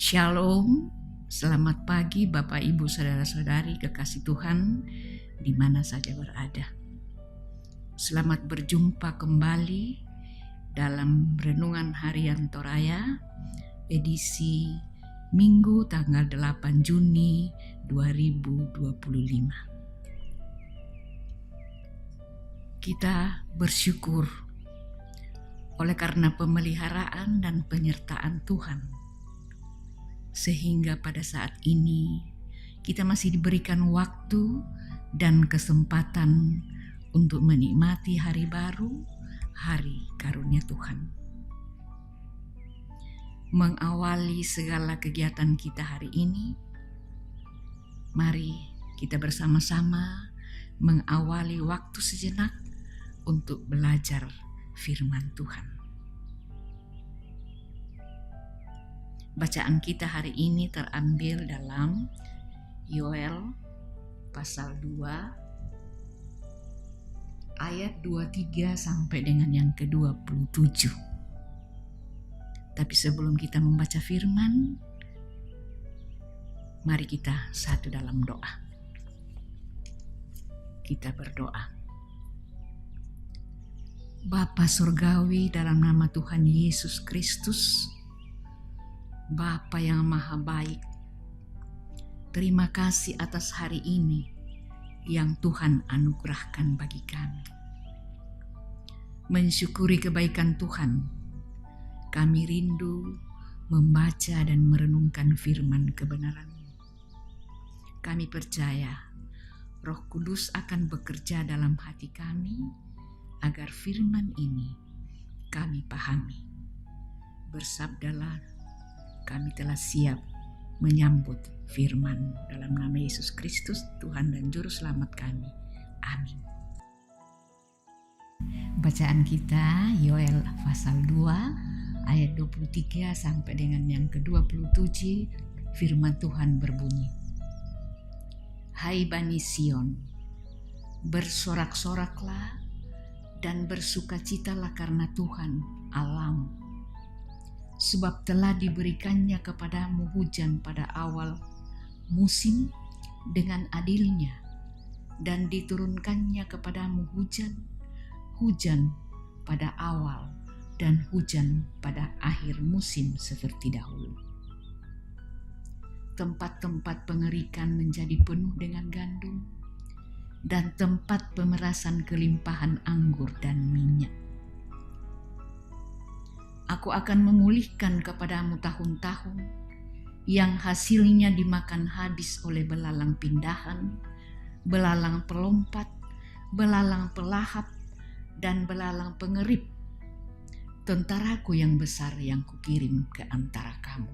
Shalom, selamat pagi Bapak Ibu Saudara-saudari kekasih Tuhan di mana saja berada. Selamat berjumpa kembali dalam Renungan Harian Toraya edisi Minggu tanggal 8 Juni 2025. Kita bersyukur oleh karena pemeliharaan dan penyertaan Tuhan, sehingga pada saat ini kita masih diberikan waktu dan kesempatan untuk menikmati hari baru, hari karunia Tuhan. Mengawali segala kegiatan kita hari ini, mari kita bersama-sama mengawali waktu sejenak untuk belajar firman Tuhan. Bacaan kita hari ini terambil dalam Yoel pasal 2 ayat 23 sampai dengan yang ke-27. Tapi sebelum kita membaca firman, mari kita satu dalam doa. Kita berdoa. Bapa Surgawi, dalam nama Tuhan Yesus Kristus, Bapa yang maha baik, terima kasih atas hari ini yang Tuhan anugerahkan bagi kami. Mensyukuri kebaikan Tuhan, kami rindu membaca dan merenungkan firman kebenaran-Mu. Kami percaya Roh Kudus akan bekerja dalam hati kami agar firman ini kami pahami. Bersabdalah, kami telah siap menyambut firman dalam nama Yesus Kristus, Tuhan dan Juru Selamat kami. Amin. Bacaan kita Yoel pasal 2 ayat 23 sampai dengan yang ke-27. Firman Tuhan berbunyi, Hai Bani Sion, bersorak-soraklah dan bersukacitalah karena Tuhan Allahmu, sebab telah diberikannya kepadamu hujan pada awal musim dengan adilnya, dan diturunkannya kepadamu hujan pada awal dan hujan pada akhir musim seperti dahulu. Tempat-tempat pengerikan menjadi penuh dengan gandum, dan tempat pemerasan kelimpahan anggur dan minyak. Aku akan memulihkan kepadamu tahun-tahun yang hasilnya dimakan habis oleh belalang pindahan, belalang pelompat, belalang pelahap, dan belalang pengerip, tentaraku yang besar yang kukirim ke antara kamu.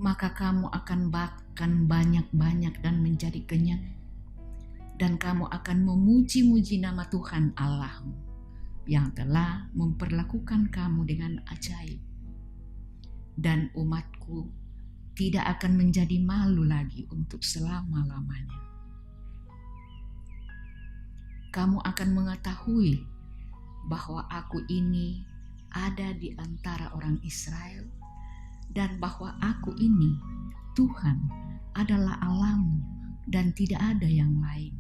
Maka kamu akan makan banyak-banyak dan menjadi kenyang, dan kamu akan memuji-muji nama Tuhan Allahmu yang telah memperlakukan kamu dengan ajaib. Dan umatku tidak akan menjadi malu lagi untuk selama-lamanya. Kamu akan mengetahui bahwa aku ini ada di antara orang Israel, dan bahwa aku ini, Tuhan, adalah Allahmu dan tidak ada yang lain.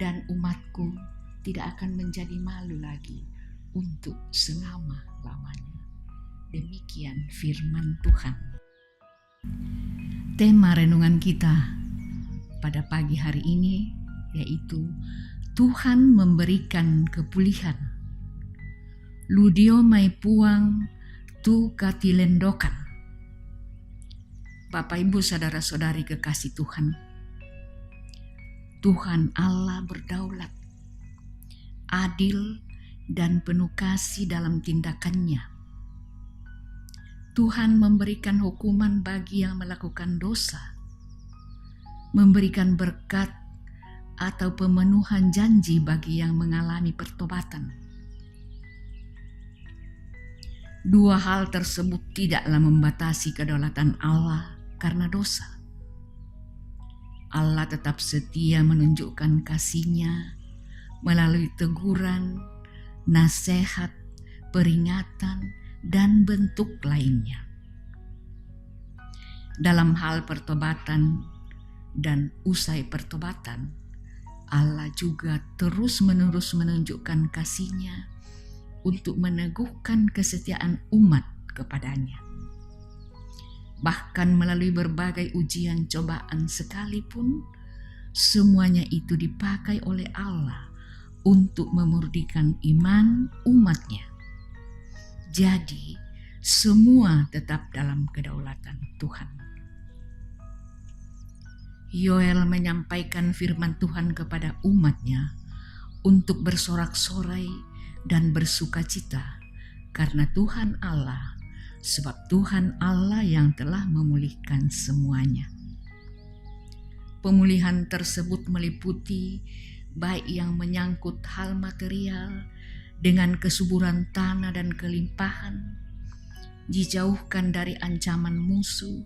Dan umatku tidak akan menjadi malu lagi untuk selama-lamanya. Demikian firman Tuhan. Tema renungan kita pada pagi hari ini yaitu Tuhan memberikan kepulihan. Ludio mai puang tu katilendokan. Bapak Ibu Saudara-saudari kekasih Tuhan, Tuhan Allah berdaulat, adil dan penuh kasih dalam tindakannya. Tuhan memberikan hukuman bagi yang melakukan dosa, memberikan berkat atau pemenuhan janji bagi yang mengalami pertobatan. Dua hal tersebut tidaklah membatasi kedaulatan Allah karena dosa. Allah tetap setia menunjukkan kasih-Nya melalui teguran, nasihat, peringatan, dan bentuk lainnya. Dalam hal pertobatan dan usai pertobatan, Allah juga terus-menerus menunjukkan kasih-Nya untuk meneguhkan kesetiaan umat kepadanya. Bahkan melalui berbagai ujian cobaan sekalipun, semuanya itu dipakai oleh Allah untuk memurnikan iman umat-Nya. Jadi, semua tetap dalam kedaulatan Tuhan. Yoel menyampaikan firman Tuhan kepada umat-Nya untuk bersorak-sorai dan bersukacita karena Tuhan Allah, sebab Tuhan Allah yang telah memulihkan semuanya. Pemulihan tersebut meliputi baik yang menyangkut hal material dengan kesuburan tanah dan kelimpahan, dijauhkan dari ancaman musuh,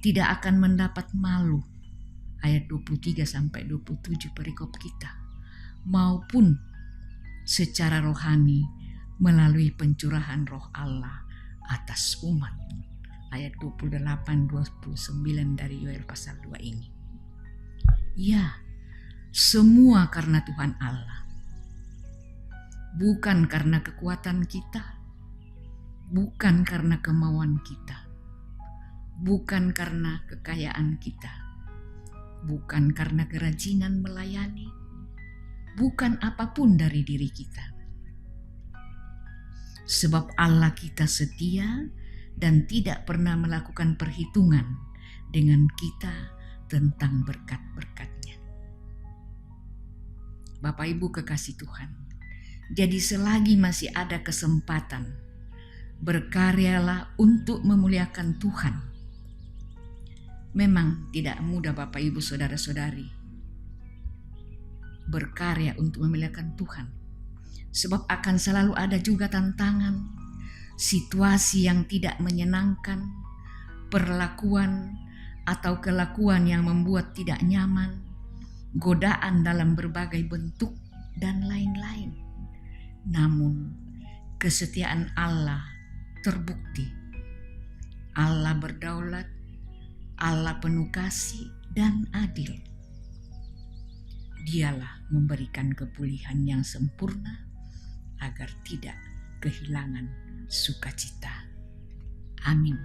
tidak akan mendapat malu, ayat 23-27 perikop kita, maupun secara rohani melalui pencurahan roh Allah atas umat, ayat 28-29 dari Yoel pasal 2 ini. Ya, semua karena Tuhan Allah, bukan karena kekuatan kita, bukan karena kemauan kita, bukan karena kekayaan kita, bukan karena kerajinan melayani, bukan apapun dari diri kita. Sebab Allah kita setia dan tidak pernah melakukan perhitungan dengan kita tentang berkat-berkat-Nya. Bapak Ibu kekasih Tuhan, jadi selagi masih ada kesempatan, berkaryalah untuk memuliakan Tuhan. Memang tidak mudah Bapak Ibu Saudara-saudari berkarya untuk memuliakan Tuhan. Sebab akan selalu ada juga tantangan, situasi yang tidak menyenangkan, perlakuan atau kelakuan yang membuat tidak nyaman, godaan dalam berbagai bentuk dan lain-lain. Namun kesetiaan Allah terbukti. Allah berdaulat, Allah penuh kasih dan adil. Dialah memberikan kepulihan yang sempurna agar tidak kehilangan sukacita. Amin.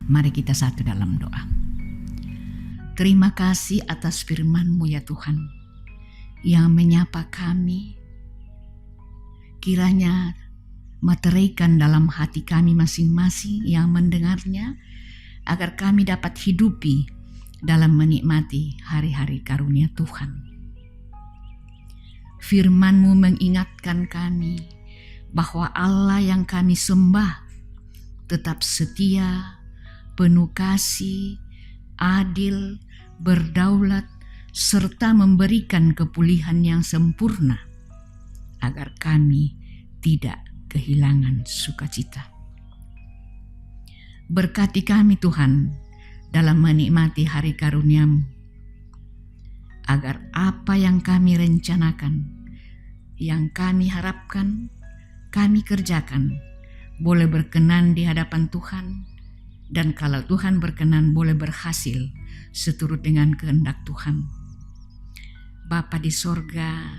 Mari kita satu dalam doa. Terima kasih atas firman-Mu ya Tuhan, yang menyapa kami. Kiranya meteraikan dalam hati kami masing-masing yang mendengarnya, agar kami dapat hidupi dalam menikmati hari-hari karunia Tuhan. Firman-Mu mengingatkan kami bahwa Allah yang kami sembah tetap setia, penuh kasih, adil, berdaulat, serta memberikan kepulihan yang sempurna agar kami tidak kehilangan sukacita. Berkati kami Tuhan dalam menikmati hari karunia-Mu, agar apa yang kami rencanakan, yang kami harapkan, kami kerjakan, boleh berkenan di hadapan Tuhan, dan kalau Tuhan berkenan boleh berhasil seturut dengan kehendak Tuhan. Bapa di sorga,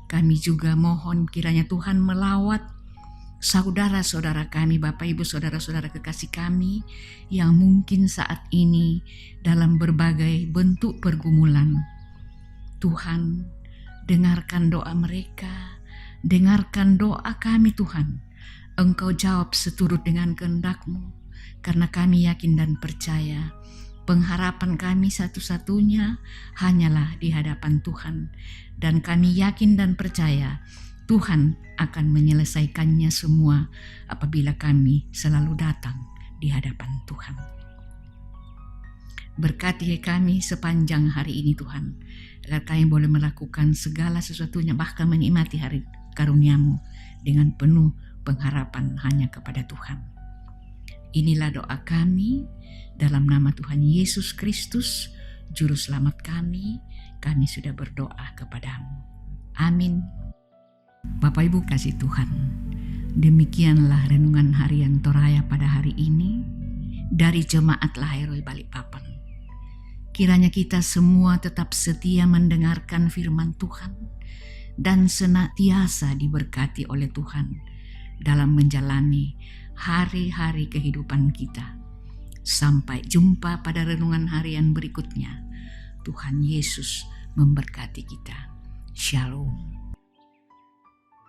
kami juga mohon kiranya Tuhan melawat saudara-saudara kami, Bapak Ibu saudara-saudara kekasih kami yang mungkin saat ini dalam berbagai bentuk pergumulan. Tuhan, dengarkan doa mereka, dengarkan doa kami Tuhan. Engkau jawab seturut dengan kehendak-Mu, karena kami yakin dan percaya pengharapan kami satu-satunya hanyalah di hadapan Tuhan, dan kami yakin dan percaya Tuhan akan menyelesaikannya semua apabila kami selalu datang di hadapan Tuhan. Berkati kami sepanjang hari ini Tuhan, agar kami boleh melakukan segala sesuatunya, bahkan menikmati hari karunia-Mu dengan penuh pengharapan hanya kepada Tuhan. Inilah doa kami dalam nama Tuhan Yesus Kristus, Juru Selamat kami sudah berdoa kepada-Mu. Amin. Bapak Ibu kasih Tuhan, Demikianlah renungan harian Toraya pada hari ini dari Jemaat Laheroi Balikpapan. Kiranya kita semua tetap setia mendengarkan firman Tuhan dan senantiasa diberkati oleh Tuhan dalam menjalani hari-hari kehidupan kita. Sampai jumpa pada renungan harian berikutnya. Tuhan Yesus memberkati kita. Shalom.